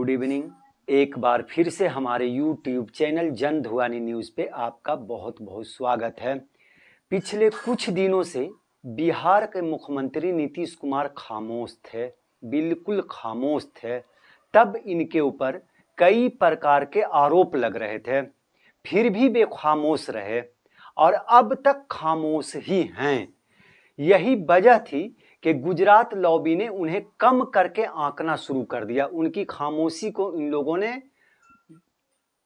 Good evening. एक बार फिर से हमारे YouTube चैनल जन धुआनी न्यूज़ पे आपका बहुत बहुत स्वागत है। पिछले कुछ दिनों से बिहार के मुख्यमंत्री नीतीश कुमार खामोश थे, बिल्कुल खामोश थे। तब इनके ऊपर कई प्रकार के आरोप लग रहे थे, फिर भी वे खामोश रहे और अब तक खामोश ही हैं। यही वजह थी कि गुजरात लॉबी ने उन्हें कम करके आंकना शुरू कर दिया। उनकी खामोशी को इन लोगों ने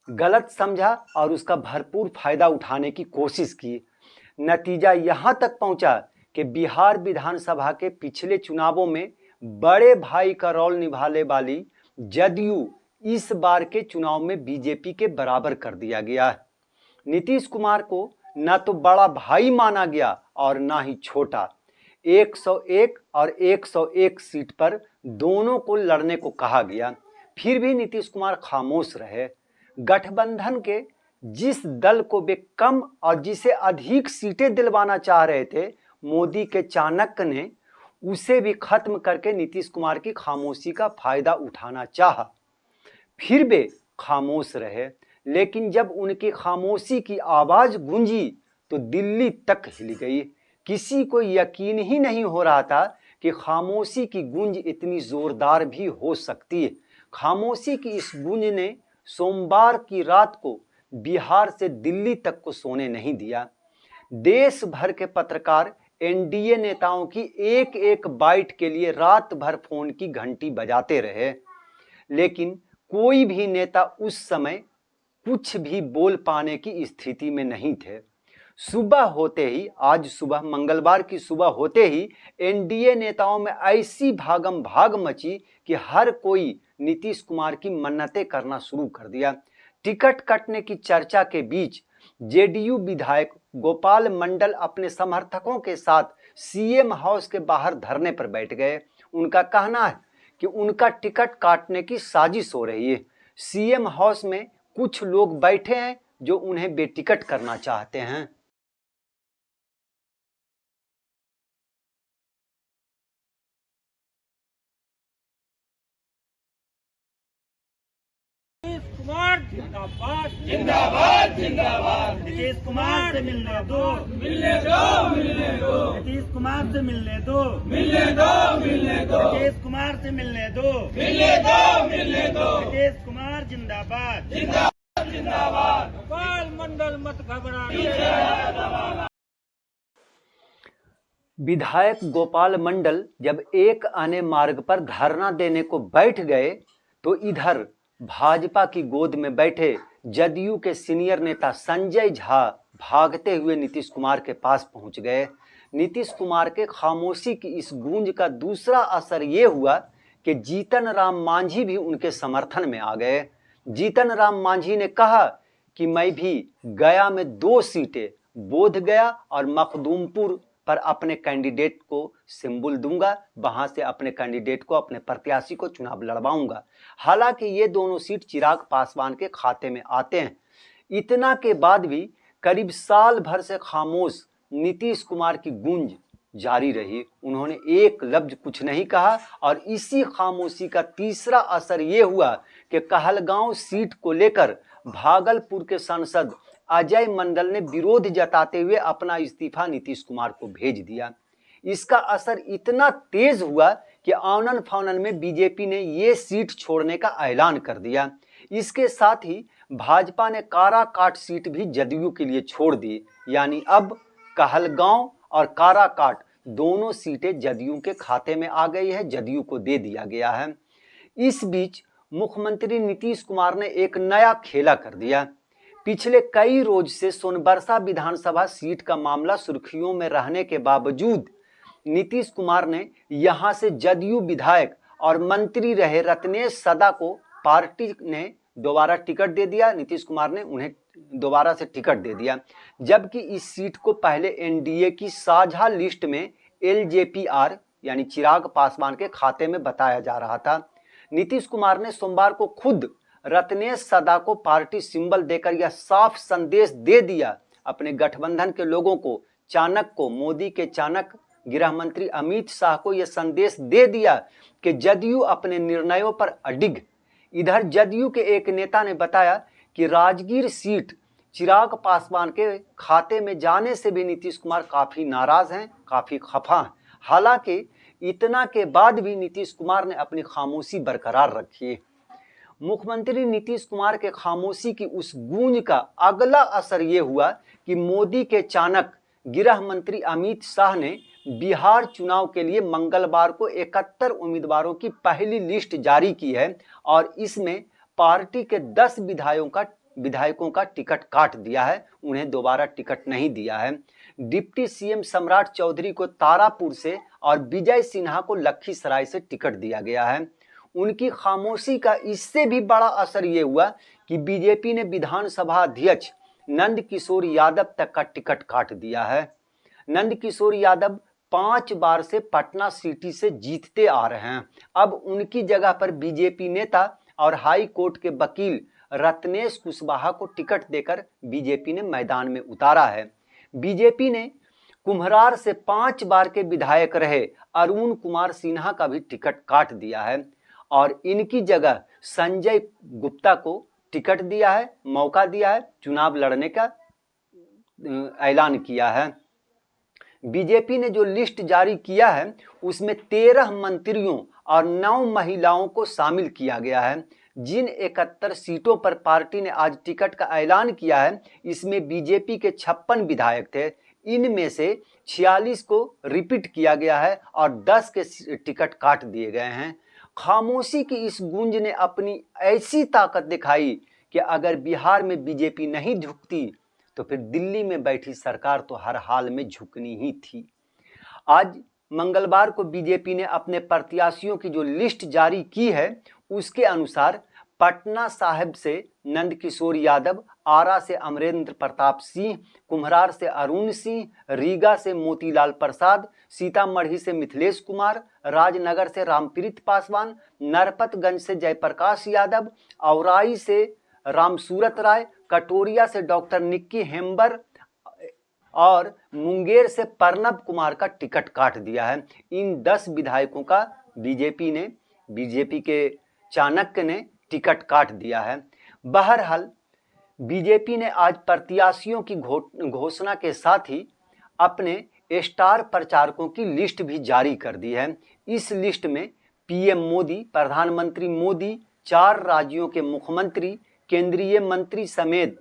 गलत समझा और उसका भरपूर फायदा उठाने की कोशिश की। नतीजा यहां तक पहुंचा कि बिहार विधानसभा के पिछले चुनावों में बड़े भाई का रोल निभाने वाली जदयू इस बार के चुनाव में बीजेपी के बराबर कर दिया गया। नीतीश कुमार को न तो बड़ा भाई माना गया और ना ही छोटा। 101 और 101 सीट पर दोनों को लड़ने को कहा गया, फिर भी नीतीश कुमार खामोश रहे। गठबंधन के जिस दल को वे कम और जिसे अधिक सीटें दिलवाना चाह रहे थे, मोदी के चाणक्य ने उसे भी खत्म करके नीतीश कुमार की खामोशी का फायदा उठाना चाहा। फिर वे खामोश रहे, लेकिन जब उनकी खामोशी की आवाज गूंजी तो दिल्ली तक हिल गई। किसी को यकीन ही नहीं हो रहा था कि खामोशी की गूंज इतनी जोरदार भी हो सकती है। खामोशी की इस गूंज ने सोमवार की रात को बिहार से दिल्ली तक को सोने नहीं दिया। देश भर के पत्रकार एनडीए नेताओं की एक एक बाइट के लिए रात भर फोन की घंटी बजाते रहे, लेकिन कोई भी नेता उस समय कुछ भी बोल पाने की स्थिति में नहीं थे। सुबह होते ही, आज सुबह मंगलवार की सुबह होते ही एनडीए नेताओं में ऐसी भागम भाग मची कि हर कोई नीतीश कुमार की मन्नतें करना शुरू कर दिया। टिकट कटने की चर्चा के बीच जेडीयू विधायक गोपाल मंडल अपने समर्थकों के साथ सीएम हाउस के बाहर धरने पर बैठ गए। उनका कहना है कि उनका टिकट काटने की साजिश हो रही है। सीएम हाउस में कुछ लोग बैठे हैं जो उन्हें बेटिकट करना चाहते हैं। कुमार जिंदाबाद जिंदाबाद जिंदाबाद। नीतीश कुमार से मिलने दो, मिलने दो मिलने दो, नीतीश कुमार से मिलने दो, मिलने दो मिलने दो, नीतीश कुमार से मिलने दो, मिलने दो मिलने दो, नीतीश कुमार जिंदाबाद जिंदाबाद जिंदाबाद। गोपाल मंडल मत घबरा। विधायक गोपाल मंडल जब एक आने मार्ग पर धरना देने को बैठ गए तो इधर भाजपा की गोद में बैठे जदयू के सीनियर नेता संजय झा भागते हुए नीतीश कुमार के पास पहुंच गए। नीतीश कुमार के खामोशी की इस गूंज का दूसरा असर ये हुआ कि जीतन राम मांझी भी उनके समर्थन में आ गए। जीतन राम मांझी ने कहा कि मैं भी गया में 2 सीटें, बोधगया और मखदूमपुर पर अपने कैंडिडेट को सिंबल दूंगा, वहां से अपने कैंडिडेट को, अपने प्रत्याशी को चुनाव लड़वाऊंगा। हालांकि ये दोनों सीट चिराग पासवान के खाते में आते हैं। इतना के बाद भी करीब साल भर से खामोश नीतीश कुमार की गूंज जारी रही। उन्होंने एक लफ्ज कुछ नहीं कहा और इसी खामोशी का तीसरा असर ये हुआ कि कहलगांव सीट को लेकर भागलपुर के सांसद अजय मंडल ने विरोध जताते हुए अपना इस्तीफा नीतीश कुमार को भेज दिया। इसका असर इतना तेज हुआ कि आनन फानन में बीजेपी ने ये सीट छोड़ने का ऐलान कर दिया। इसके साथ ही भाजपा ने काराकाट सीट भी जदयू के लिए छोड़ दी, यानी अब कहलगांव और काराकाट दोनों सीटें जदयू के खाते में आ गई है, जदयू को दे दिया गया है। इस बीच मुख्यमंत्री नीतीश कुमार ने एक नया खेला कर दिया। पिछले कई रोज से सोनबरसा विधानसभा सीट का मामला सुर्खियों में रहने के बावजूद नीतीश कुमार ने यहां से जदयू विधायक और मंत्री रहे रत्नेश सदा को पार्टी ने दोबारा टिकट दे दिया। नीतीश कुमार ने उन्हें दोबारा से टिकट दे दिया, जबकि इस सीट को पहले एनडीए की साझा लिस्ट में एलजेपीआर यानी चिराग पासवान के खाते में बताया जा रहा था। नीतीश कुमार ने सोमवार को खुद रत्नेश सदा को पार्टी सिंबल देकर यह साफ संदेश दे दिया अपने गठबंधन के लोगों को, चाणक्य को, मोदी के चाणक्य गृह मंत्री अमित शाह को यह संदेश दे दिया कि जदयू अपने निर्णयों पर अडिग इधर जदयू के एक नेता ने बताया कि राजगीर सीट चिराग पासवान के खाते में जाने से भी नीतीश कुमार काफी नाराज हैं, काफी खफा हैं। हालांकि इतना के बाद भी नीतीश कुमार ने अपनी खामोशी बरकरार रखी है। मुख्यमंत्री नीतीश कुमार के खामोशी की उस गूंज का अगला असर ये हुआ कि मोदी के चाणक गृह मंत्री अमित शाह ने बिहार चुनाव के लिए मंगलवार को 71 उम्मीदवारों की पहली लिस्ट जारी की है और इसमें पार्टी के 10 विधायकों का टिकट काट दिया है, उन्हें दोबारा टिकट नहीं दिया है। डिप्टी सीएम सम्राट चौधरी को तारापुर से और विजय सिन्हा को लखीसराय से टिकट दिया गया है। उनकी खामोशी का इससे भी बड़ा असर ये हुआ कि बीजेपी ने विधानसभा अध्यक्ष नंद किशोर यादव तक का टिकट काट दिया है। नंद किशोर यादव 5 बार से पटना सिटी से जीतते आ रहे हैं। अब उनकी जगह पर बीजेपी नेता और हाई कोर्ट के वकील रत्नेश कुशवाहा को टिकट देकर बीजेपी ने मैदान में उतारा है। बीजेपी ने कुम्हरार से 5 बार के विधायक रहे अरुण कुमार सिन्हा का भी टिकट काट दिया है और इनकी जगह संजय गुप्ता को टिकट दिया है, मौका दिया है, चुनाव लड़ने का ऐलान किया है। बीजेपी ने जो लिस्ट जारी किया है उसमें 13 मंत्रियों और 9 महिलाओं को शामिल किया गया है। जिन 71 सीटों पर पार्टी ने आज टिकट का ऐलान किया है इसमें बीजेपी के 56 विधायक थे, इनमें से 46 को रिपीट किया गया है और 10 के टिकट काट दिए गए हैं। खामोशी की इस गूंज ने अपनी ऐसी ताकत दिखाई कि अगर बिहार में बीजेपी नहीं झुकती तो फिर दिल्ली में बैठी सरकार तो हर हाल में झुकनी ही थी। आज मंगलवार को बीजेपी ने अपने प्रत्याशियों की जो लिस्ट जारी की है उसके अनुसार पटना साहिब से नंद किशोर यादव, आरा से अमरेंद्र प्रताप सिंह, कुम्हरार से अरुण सिंह, रीगा से मोतीलाल प्रसाद, सीतामढ़ी से मिथिलेश कुमार, राजनगर से रामप्रीत पासवान, नरपतगंज से जयप्रकाश यादव, औराई से रामसूरत राय, कटोरिया से डॉक्टर निक्की हेम्बर और मुंगेर से प्रणब कुमार का टिकट काट दिया है। इन 10 विधायकों का बीजेपी के चाणक्य ने टिकट काट दिया है। बहरहाल बीजेपी ने आज प्रत्याशियों की घोषणा के साथ ही अपने स्टार प्रचारकों की लिस्ट भी जारी कर दी है। इस लिस्ट में पीएम मोदी, प्रधानमंत्री मोदी, 4 राज्यों के मुख्यमंत्री, केंद्रीय मंत्री समेत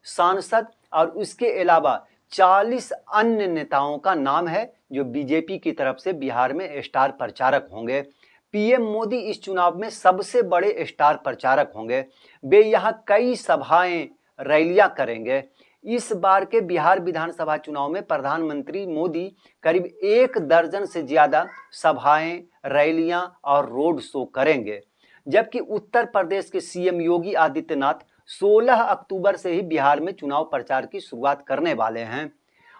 सांसद और उसके अलावा 40 अन्य नेताओं का नाम है जो बीजेपी की तरफ से बिहार में स्टार प्रचारक होंगे। पीएम मोदी इस चुनाव में सबसे बड़े स्टार प्रचारक होंगे। वे यहाँ कई सभाएं, रैलियां करेंगे। इस बार के बिहार विधानसभा चुनाव में प्रधानमंत्री मोदी करीब 1 दर्जन से ज्यादा सभाएं, रैलियां और रोड शो करेंगे, जबकि उत्तर प्रदेश के सीएम योगी आदित्यनाथ 16 अक्टूबर से ही बिहार में चुनाव प्रचार की शुरुआत करने वाले हैं।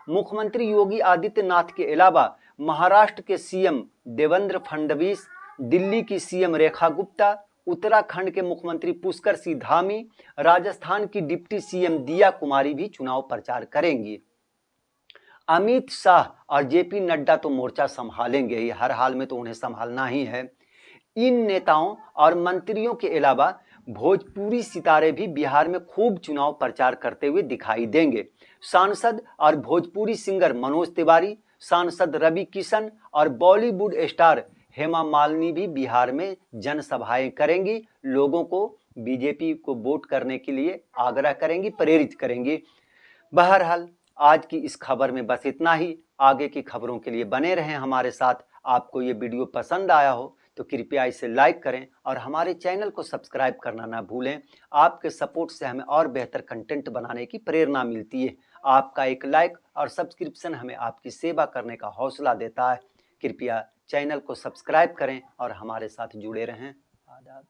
मुख्यमंत्री योगी आदित्यनाथ के अलावा महाराष्ट्र के सीएम देवेंद्र फडणवीस, दिल्ली की सीएम रेखा गुप्ता, उत्तराखंड के मुख्यमंत्री पुष्कर सिंह धामी, राजस्थान की डिप्टी सीएम दिया कुमारी भी चुनाव प्रचार करेंगी। अमित शाह और जेपी नड्डा तो मोर्चा संभालेंगे ही, हर हाल में तो उन्हें संभालना ही है। इन नेताओं और मंत्रियों के अलावा भोजपुरी सितारे भी बिहार में खूब चुनाव प्रचार करते हुए दिखाई देंगे। सांसद और भोजपुरी सिंगर मनोज तिवारी, सांसद रवि किशन और बॉलीवुड स्टार हेमा मालिनी भी बिहार में जनसभाएं करेंगी, लोगों को बीजेपी को वोट करने के लिए आग्रह करेंगी, प्रेरित करेंगी। बहरहाल आज की इस खबर में बस इतना ही। आगे की खबरों के लिए बने रहें हमारे साथ। आपको ये वीडियो पसंद आया हो तो कृपया इसे लाइक करें और हमारे चैनल को सब्सक्राइब करना ना भूलें। आपके सपोर्ट से हमें और बेहतर कंटेंट बनाने की प्रेरणा मिलती है। आपका एक लाइक और सब्सक्रिप्शन हमें आपकी सेवा करने का हौसला देता है। कृपया चैनल को सब्सक्राइब करें और हमारे साथ जुड़े रहें। आदाब।